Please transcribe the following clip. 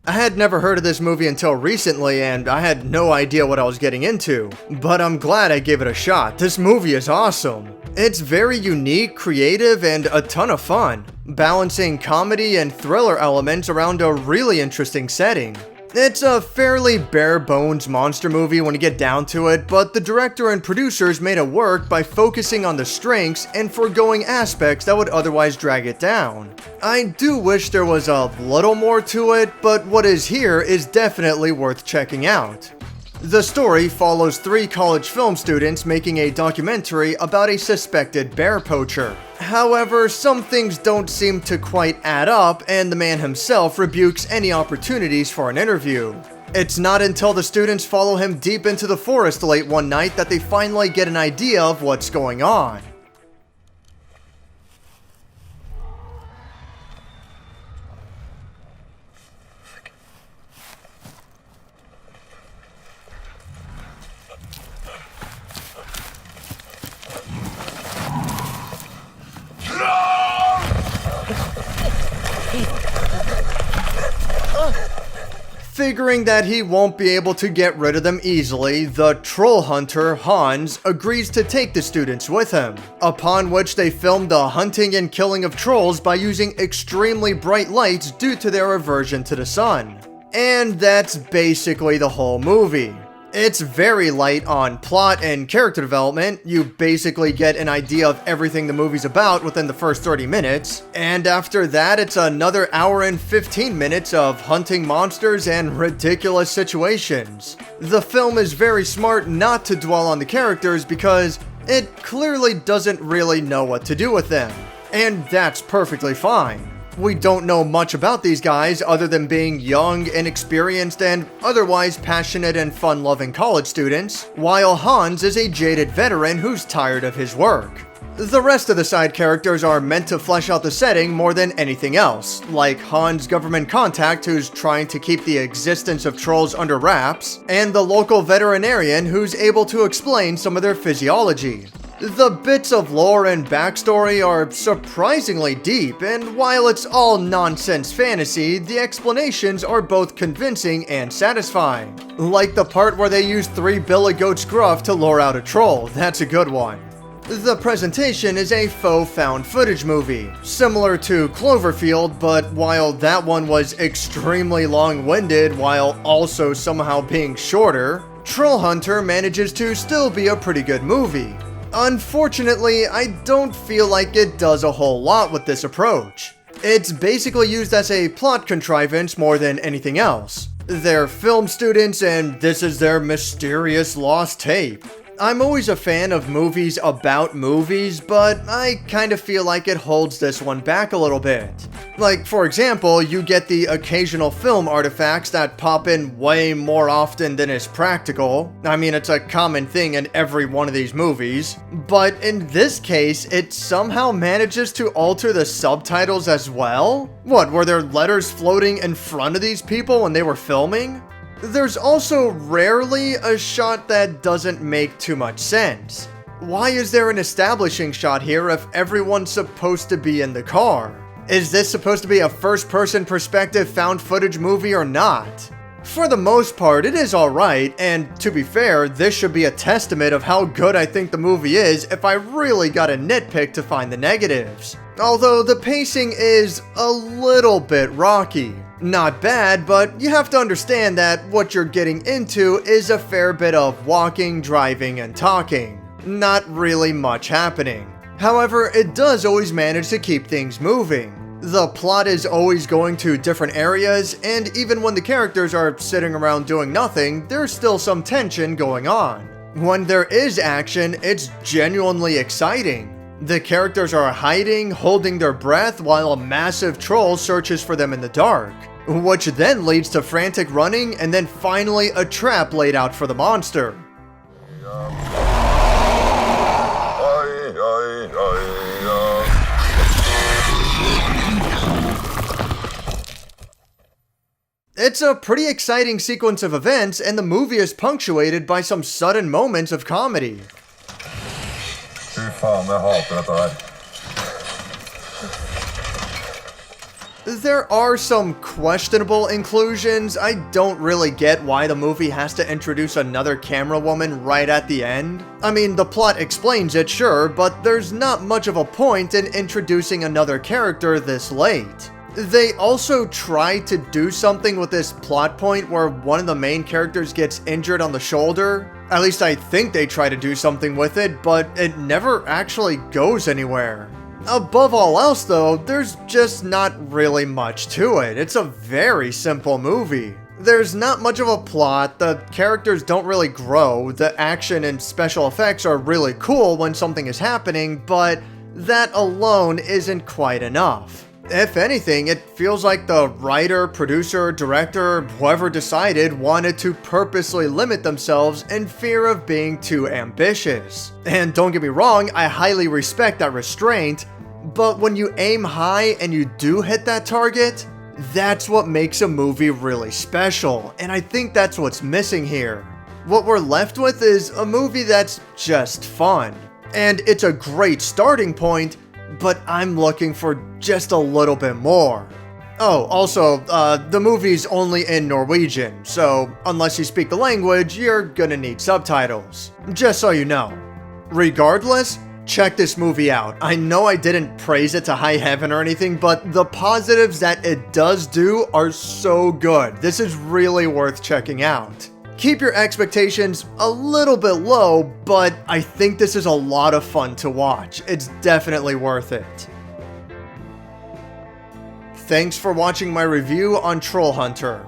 I had never heard of this movie until recently, and I had no idea what I was getting into. But I'm glad I gave it a shot. This movie is awesome. It's very unique, creative, and a ton of fun, balancing comedy and thriller elements around a really interesting setting. It's a fairly bare-bones monster movie when you get down to it, but the director and producers made it work by focusing on the strengths and foregoing aspects that would otherwise drag it down. I do wish there was a little more to it, but what is here is definitely worth checking out. The story follows 3 college film students making a documentary about a suspected bear poacher. However, some things don't seem to quite add up, and the man himself rebukes any opportunities for an interview. It's not until the students follow him deep into the forest late one night that they finally get an idea of what's going on. Figuring that he won't be able to get rid of them easily, the troll hunter, Hans, agrees to take the students with him, upon which they film the hunting and killing of trolls by using extremely bright lights due to their aversion to the sun. And that's basically the whole movie. It's very light on plot and character development. You basically get an idea of everything the movie's about within the first 30 minutes. And after that, it's another hour and 15 minutes of hunting monsters and ridiculous situations. The film is very smart not to dwell on the characters because it clearly doesn't really know what to do with them. And that's perfectly fine. We don't know much about these guys other than being young, inexperienced, and otherwise passionate and fun-loving college students, while Hans is a jaded veteran who's tired of his work. The rest of the side characters are meant to flesh out the setting more than anything else, like Hans' government contact who's trying to keep the existence of trolls under wraps, and the local veterinarian who's able to explain some of their physiology. The bits of lore and backstory are surprisingly deep, and while it's all nonsense fantasy, the explanations are both convincing and satisfying. Like the part where they use 3 billy goats gruff to lure out a troll, that's a good one. The presentation is a faux found footage movie, similar to Cloverfield, but while that one was extremely long-winded while also somehow being shorter, Troll Hunter manages to still be a pretty good movie. Unfortunately, I don't feel like it does a whole lot with this approach. It's basically used as a plot contrivance more than anything else. They're film students and this is their mysterious lost tape. I'm always a fan of movies about movies, but I kind of feel like it holds this one back a little bit. Like, for example, you get the occasional film artifacts that pop in way more often than is practical. I mean, it's a common thing in every one of these movies. But in this case, it somehow manages to alter the subtitles as well? What, were there letters floating in front of these people when they were filming? There's also rarely a shot that doesn't make too much sense. Why is there an establishing shot here if everyone's supposed to be in the car? Is this supposed to be a first-person perspective found footage movie or not? For the most part, it is alright, and to be fair, this should be a testament of how good I think the movie is if I really got a nitpick to find the negatives. Although the pacing is a little bit rocky. Not bad, but you have to understand that what you're getting into is a fair bit of walking, driving, and talking. Not really much happening. However, it does always manage to keep things moving. The plot is always going to different areas, and even when the characters are sitting around doing nothing, there's still some tension going on. When there is action, it's genuinely exciting. The characters are hiding, holding their breath, while a massive troll searches for them in the dark, which then leads to frantic running and then finally a trap laid out for the monster. It's a pretty exciting sequence of events, and the movie is punctuated by some sudden moments of comedy. There are some questionable inclusions. I don't really get why the movie has to introduce another camera woman right at the end. I mean, the plot explains it, sure, but there's not much of a point in introducing another character this late. They also try to do something with this plot point where one of the main characters gets injured on the shoulder. At least I think they try to do something with it, but it never actually goes anywhere. Above all else though, there's just not really much to it. It's a very simple movie. There's not much of a plot, the characters don't really grow, the action and special effects are really cool when something is happening, but that alone isn't quite enough. If anything, it feels like the writer, producer, director, whoever decided wanted to purposely limit themselves in fear of being too ambitious. And don't get me wrong, I highly respect that restraint, but when you aim high and you do hit that target, that's what makes a movie really special, and I think that's what's missing here. What we're left with is a movie that's just fun, and it's a great starting point, but I'm looking for just a little bit more. Oh, also, the movie's only in Norwegian, so unless you speak the language, you're gonna need subtitles. Just so you know. Regardless, check this movie out. I know I didn't praise it to high heaven or anything, but the positives that it does do are so good. This is really worth checking out. Keep your expectations a little bit low, but I think this is a lot of fun to watch. It's definitely worth it. Thanks for watching my review on Troll Hunter.